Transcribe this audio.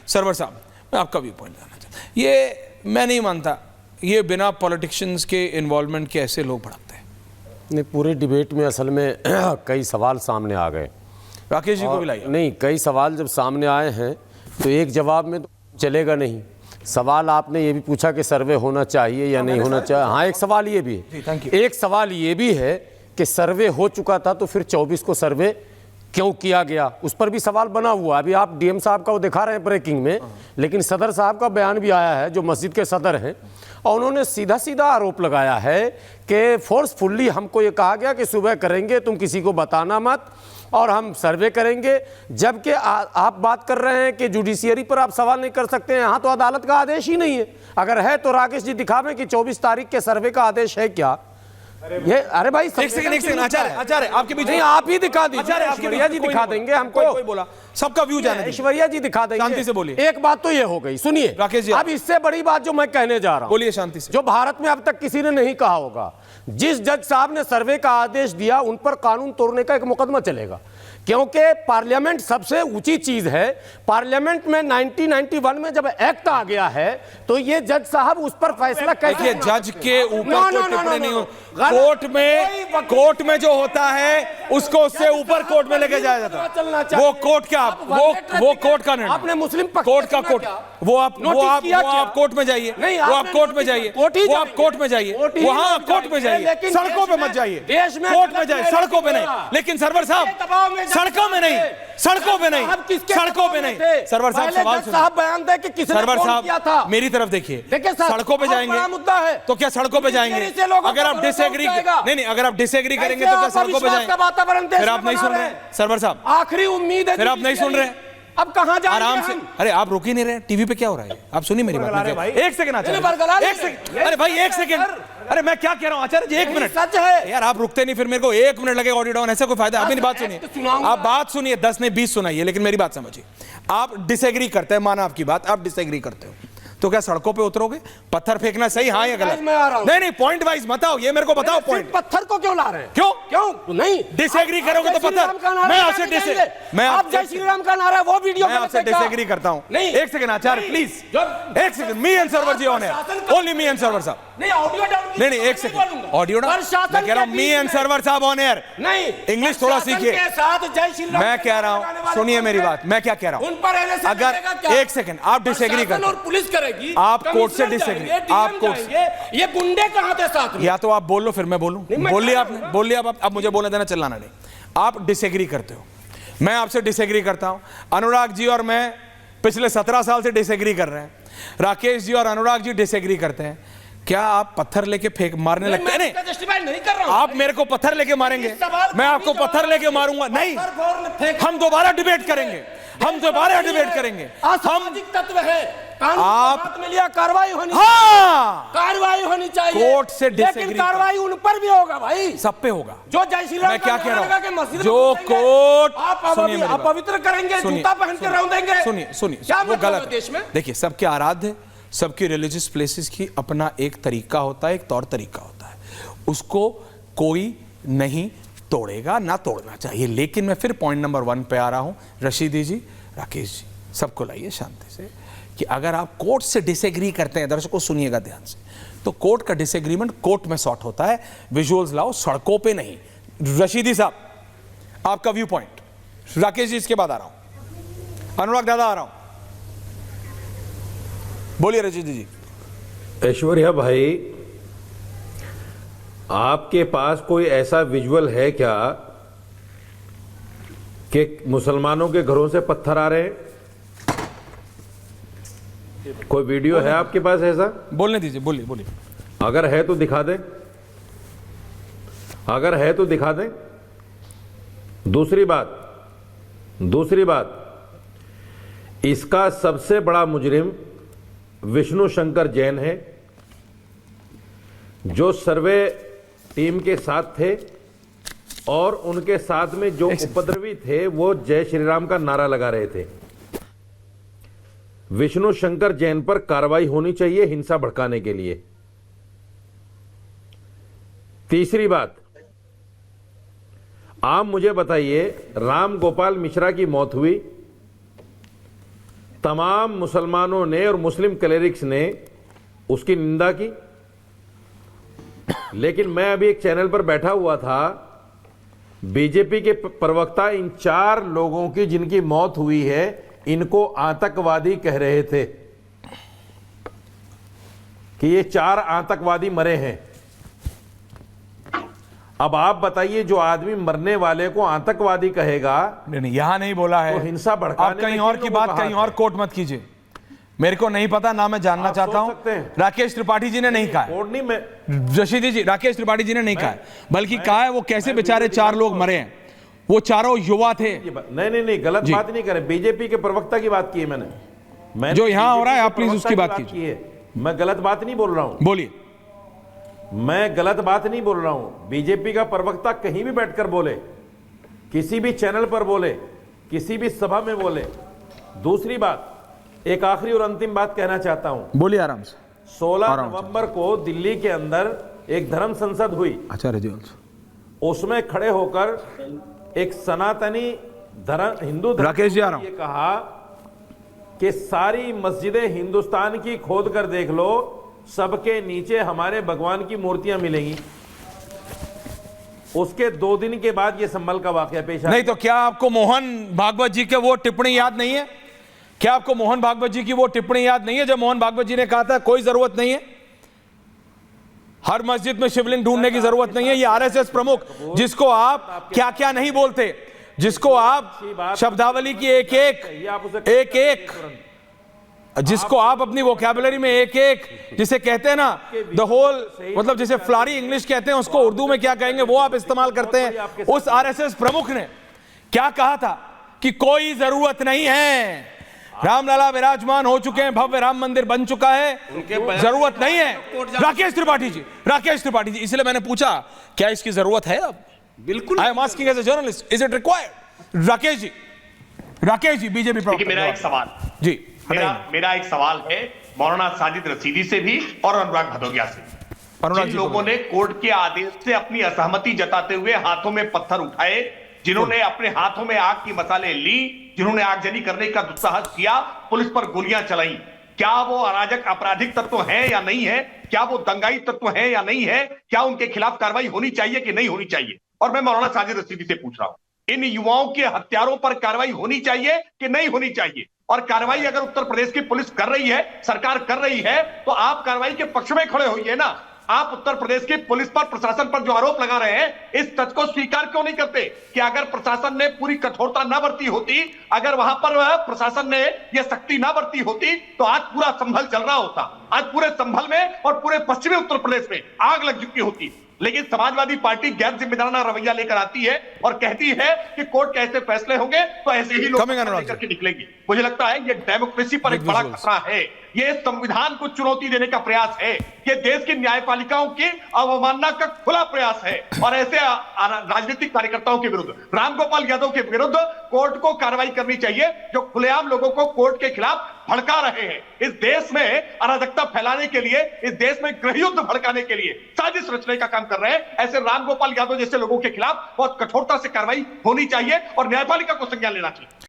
Server साहब, मैं आपका व्यू पॉइंट जानना चाहता हूँ। ये मैं नहीं मानता ये बिना पॉलिटिशियंस के इन्वॉल्वमेंट के ऐसे लोग बढ़ाते हैं। नहीं, पूरे डिबेट में असल में कई सवाल सामने आ गए। राकेश जी को भी लाइए। नहीं, कई सवाल जब सामने आए हैं तो एक जवाब में तो चलेगा नहीं। सवाल आपने ये भी पूछा कि सर्वे होना चाहिए या नहीं होना चाहिए। हाँ, एक सवाल ये भी है, एक सवाल ये भी है कि सर्वे हो चुका था तो फिर 24 को सर्वे क्यों किया गया, उस पर भी सवाल बना हुआ। अभी आप डीएम साहब का वो दिखा रहे हैं ब्रेकिंग में, लेकिन सदर साहब का बयान भी आया है जो मस्जिद के सदर हैं, और उन्होंने सीधा सीधा आरोप लगाया है कि फोर्सफुल्ली हमको ये कहा गया कि सुबह करेंगे, तुम किसी को बताना मत, और हम सर्वे करेंगे। जबकि आप बात कर रहे हैं कि जुडिशियरी पर आप सवाल नहीं कर सकते हैं। यहाँ तो अदालत का आदेश ही नहीं है। अगर है तो राकेश जी दिखावें कि 24 तारीख के सर्वे का आदेश है क्या। ये अरे भाई एक सेकंड आचार्य आपके बीच नहीं, आप ही दिखा दीजिए। ऐश्वर्या जी दिखा देंगे हमको। कोई बोला, सबका व्यू जाने दीजिए। ऐश्वर्या जी दिखा देंगे, शांति से बोलिए। एक बात तो ये हो गई, सुनिए राकेश जी, अब इससे बड़ी बात जो मैं कहने जा रहा हूं, बोलिए शांति से। जो भारत में अब तक किसी ने नहीं कहा होगा, जिस जज साहब ने सर्वे का आदेश दिया उन पर कानून तोड़ने का एक मुकदमा चलेगा, क्योंकि पार्लियामेंट सबसे ऊंची चीज है। पार्लियामेंट में 1991 में जब एक्ट आ गया है तो ये जज साहब उस पर फैसला कैसे। जज के ऊपर टिप्पणी नहीं हो। कोर्ट में जो होता है उसको उससे ऊपर कोर्ट में लेके जाया जाता है। वो कोर्ट क्या, वो कोर्ट का निर्णय, आपने मुस्लिम कोर्ट का कोर्ट, वो आप कोर्ट में जाइए, वो आप कोर्ट में जाइए, वो आप कोर्ट में जाइए, वहां कोर्ट में जाइए, सड़कों पे मत जाइए, कोर्ट में जाइए, सड़कों पे नहीं। लेकिन सरवर साहब सड़कों में नहीं, सड़कों पे नहीं, सड़कों पे नहीं। सरवर साहब सवाल सुनिए, बयान दे कि किसने सरवर फोन किया था। साहब मेरी तरफ देखिए, सड़कों पे जाएंगे मुद्दा है तो क्या सड़कों पे जाएंगे? अगर आप डिसएग्री नहीं, अगर आप डिसएग्री करेंगे तो क्या सड़कों पे जाएंगे? फिर आप नहीं सुन रहे सरवर साहब, आखिरी उम्मीद है, फिर आप नहीं सुन रहे। अब कहां जाएंगे आराम से, अरे आप रोक ही नहीं रहे। टीवी पे क्या हो रहा है? आप सुनिए मेरी बात। एक सेकंड आचार्य, एक सेकंड, अरे भाई एक सेकंड, अरे मैं क्या कह रहा हूं आचार्य जी, एक मिनट। सच है यार, आप रुकते नहीं, फिर मेरे को 1 मिनट लगेगा ऑडियो डाउन, ऐसा कोई फायदा? आप मेरी बात सुनिए, आप बात सुनिए, 10 नहीं 20 सुनाइए, लेकिन मेरी बात समझिए। आप डिसएग्री करते हैं, माना आपकी बात, आप डिसएग्री करते हो, तो क्या सड़कों पे उतरोगे? पत्थर फेंकना सही हाँ या गलत? नहीं, पॉइंट वाइज बताओ, ये मेरे को बताओ पॉइंट। पत्थर को क्यों ला रहे हैं? क्यों नहीं डिसएग्री करोगे तो पत्थर? मैं आपसे आप जय श्री राम का नारा, वो वीडियो मैं आपसे डिसएग्री करता हूं। नहीं, एक सेकंड आचार्य प्लीज, एक second, me and Sarwar ji on air, only me and Sarwar साहब। नहीं, ऑडियो डाउन नहीं, एक सेकंड, ऑडियो डाउन मैं कह रहा हूं, मी एंड सरवर साहब ऑन एयर। नहीं, इंग्लिश थोड़ा सीखिए। जय श्री राम मैं कह रहा हूं, सुनिए मेरी बात, मैं क्या कह रहा हूं। उन पर अगर एक सेकंड आप डिसएग्री करते और पुलिस करेगी, आप कोर्ट से डिसएग्री, आप कोर्ट, ये गुंडे कहां थे साथ में? या तो आप बोल लो फिर मैं बोलूं। बोलिए आपने, बोलिए अब मुझे बोलने देना, चिल्लाना नहीं। आप डिसएग्री करते हो, मैं आपसे डिसएग्री करता हूं। अनुराग जी और मैं पिछले 17 साल से डिसएग्री कर रहे हैं। राकेश जी और अनुराग जी डिसएग्री करते हैं। क्या आप पत्थर लेके फेंक मारने लगते हैं? नहीं कर रहा हूं। आप मेरे को पत्थर लेके मारेंगे, मैं आपको पत्थर लेके मारूंगा? नहीं, हम दोबारा डिबेट करेंगे, हम दोबारा डिबेट करेंगे। असामाजिक तत्व है, आप में लिया कार्रवाई होनी, हाँ कार्रवाई होनी चाहिए कोर्ट से डिसएग्री, लेकिन कार्रवाई उन पर भी होगा भाई, सब पे होगा। जो जय श्री राम मैं क्या कह रहा हूं, जो जो कोर्ट अपवित्र करेंगे, जूता पहन के रौंद देंगे। सुनिए, क्या वो गलत देश में? देखिए, सबके आराध्य, सबकी रिलीजियस प्लेसेस की अपना एक तरीका होता है, एक तौर तरीका होता है, उसको कोई नहीं तोड़ेगा, ना तोड़ना चाहिए। लेकिन मैं फिर पॉइंट नंबर 1 पे आ रहा हूं, रशीदी जी, राकेश जी, सबको लाइए शांति से, कि अगर आप कोर्ट से डिसएग्री करते हैं, दर्शकों सुनिएगा ध्यान से, तो कोर्ट का डिसएग्रीमेंट कोर्ट में सॉर्ट होता है, विजुअल्स लाओ, सड़कों पे नहीं। रशीदी साहब, आपका व्यू पॉइंट। राकेश जी इसके बाद आ रहा हूं, अनुराग दादा आ रहा हूं, बोलिए रशीदी जी। ऐश्वर्या भाई, आपके पास कोई ऐसा विजुअल है क्या कि मुसलमानों के घरों से पत्थर आ रहे हैं? कोई वीडियो है आपके पास ऐसा? बोलने दीजिए, बोलिए। अगर है तो दिखा दें, अगर है तो दिखा दें। दूसरी बात, इसका सबसे बड़ा मुजरिम विष्णु शंकर जैन है, जो सर्वे टीम के साथ थे, और उनके साथ में जो उपद्रवी थे वो जय श्री राम का नारा लगा रहे थे। विष्णु शंकर जैन पर कार्रवाई होनी चाहिए हिंसा भड़काने के लिए। तीसरी बात, आप मुझे बताइए, राम गोपाल मिश्रा की मौत हुई, तमाम मुसलमानों ने और मुस्लिम क्लेरिक्स ने उसकी निंदा की। लेकिन मैं अभी एक चैनल पर बैठा हुआ था, बीजेपी के प्रवक्ता इन 4 लोगों की जिनकी मौत हुई है इनको आतंकवादी कह रहे थे कि ये 4 आतंकवादी मरे हैं। अब आप बताइए, जो आदमी मरने वाले को आतंकवादी कहेगा, नहीं, यहां नहीं बोला है तो हिंसा भड़काने आप कहीं में और किन की लोगों बात का कहीं हाथ और है? कोट मत कीजिए, मेरे को नहीं पता ना, मैं जानना आप चाहता सोच हूं। सकते हैं। राकेश त्रिपाठी जी ने नहीं कहा है, कोड नहीं, मैं जशीदी जी, राकेश त्रिपाठी जी ने नहीं कहा है, बल्कि कहा है वो कैसे बेचारे 4 लोग मरे हैं, वो चारों युवा थे। नहीं, गलत बात नहीं करें। बीजेपी के प्रवक्ता की बात की है मैंने जो यहां हो रहा है, BJP आप प्लीज के उसकी प्रवक्ता बात की कीजिए। है। मैं गलत बात नहीं बोल रहा हूं, बोलिए। मैं गलत बात नहीं बोल रहा हूं। बीजेपी का प्रवक्ता कहीं भी बैठकर बोले, किसी भी चैनल पर बोले, किसी भी सभा में बोले। दूसरी बात, एक आखिरी और अंतिम बात कहना चाहता हूं। बोलिए आराम से। 16 नवंबर को दिल्ली के अंदर एक धर्म संसद हुई। आचार्य जी, उसमें खड़े होकर एक सनातनी हिंदू धर्म राकेश जी, आ रहा हूं। ये कहा कि सारी मस्जिदें हिंदुस्तान की खोद कर देख लो, सबके नीचे हमारे भगवान की मूर्तियां मिलेंगी। उसके 2 दिन के बाद ये संभल का वाकया पेश आया। नहीं तो क्या आपको मोहन भागवत जी के वो टिप्पणी याद नहीं है? क्या आपको मोहन भागवत जी की वो टिप्पणी याद नहीं है जब मोहन भागवत जी ने कहा था कोई जरूरत नहीं है, हर मस्जिद में शिवलिंग ढूंढने की जरूरत नहीं है? ये आरएसएस प्रमुख जिसको आप क्या क्या नहीं बोलते, जिसको आप शब्दावली की एक जिसको आप अपनी वोकैबुलरी में एक जिसे कहते हैं ना द होल, मतलब जिसे फ्लारी इंग्लिश कहते हैं, उसको उर्दू में क्या कहेंगे वो आप इस्तेमाल करते हैं। उस आरएसएस प्रमुख ने क्या कहा था कि कोई जरूरत नहीं है, रामलला विराजमान हो चुके हैं, भव्य राम मंदिर बन चुका है, जरूरत नहीं है। राकेश त्रिपाठी जी, इसलिए मैंने पूछा क्या इसकी जरूरत है? अब बिल्कुल, I am asking as a journalist, is it required? Rakesh ji BJP प्रवक्ता। मेरा एक सवाल जी, मेरा एक सवाल है मौलाना साजिद रशीदी से भी और अनुराग भदौरिया से। जिन लोगों ने कोर्ट के आदेश से अपनी असहमति जताते हुए हाथों में पत्थर उठाए, जिन्होंने अपने हाथों में आग की मसाले ली, जिन्होंने आगजनी करने का दुस्साहस किया, पुलिस पर गोलियां चलाई, क्या वो अराजक आपराधिक तत्व हैं या नहीं है? क्या वो दंगाई तत्व हैं या नहीं है? क्या उनके खिलाफ कार्रवाई होनी चाहिए कि नहीं होनी चाहिए? और मैं मौलाना साजिद रशीदी से पूछ रहा हूं, इन युवाओं के हत्यारों पर कार्रवाई होनी चाहिए कि नहीं होनी चाहिए? और कार्रवाई अगर उत्तर प्रदेश की पुलिस कर रही है, सरकार कर रही है, तो आप कार्रवाई के पक्ष में खड़े होइए ना। आप उत्तर प्रदेश की पुलिस पर, प्रशासन पर जो आरोप लगा रहे हैं, इस तथ्य को स्वीकार क्यों नहीं करते कि अगर प्रशासन ने पूरी कठोरता ना बरती होती, अगर वहां पर प्रशासन ने यह सख्ती ना बरती होती, तो आज पूरा संभल जल रहा होता, आज पूरे संभल में और पूरे पश्चिमी उत्तर प्रदेश में आग लग चुकी होती। लेकिन समाजवादी पार्टी गैर जिम्मेदाराना रवैया लेकर आती है और कहती है कि कोर्ट के ऐसे फैसले होंगे तो ऐसे ही लोग लेकर के निकलेंगे। मुझे लगता है ये डेमोक्रेसी पर एक बड़ा खतरा है, ये संविधान को चुनौती देने का प्रयास है, ये देश की न्यायपालिकाओं की अवमानना का खुला प्रयास है। और ऐसे राजनीतिक कार्यकर्ताओं के विरुद्ध, रामगोपाल यादव के विरुद्ध कोर्ट को कार्रवाई करनी चाहिए, जो खुलेआम लोगों को कोर्ट के खिलाफ भड़का रहे हैं। इस देश में अराजकता फैलाने के लिए, इस देश में गृहयुद्ध भड़काने के लिए साजिश रचने का काम कर रहे हैं। ऐसे रामगोपाल यादव जैसे लोगों के खिलाफ बहुत कठोरता से कार्रवाई होनी चाहिए और न्यायपालिका को संज्ञान लेना चाहिए।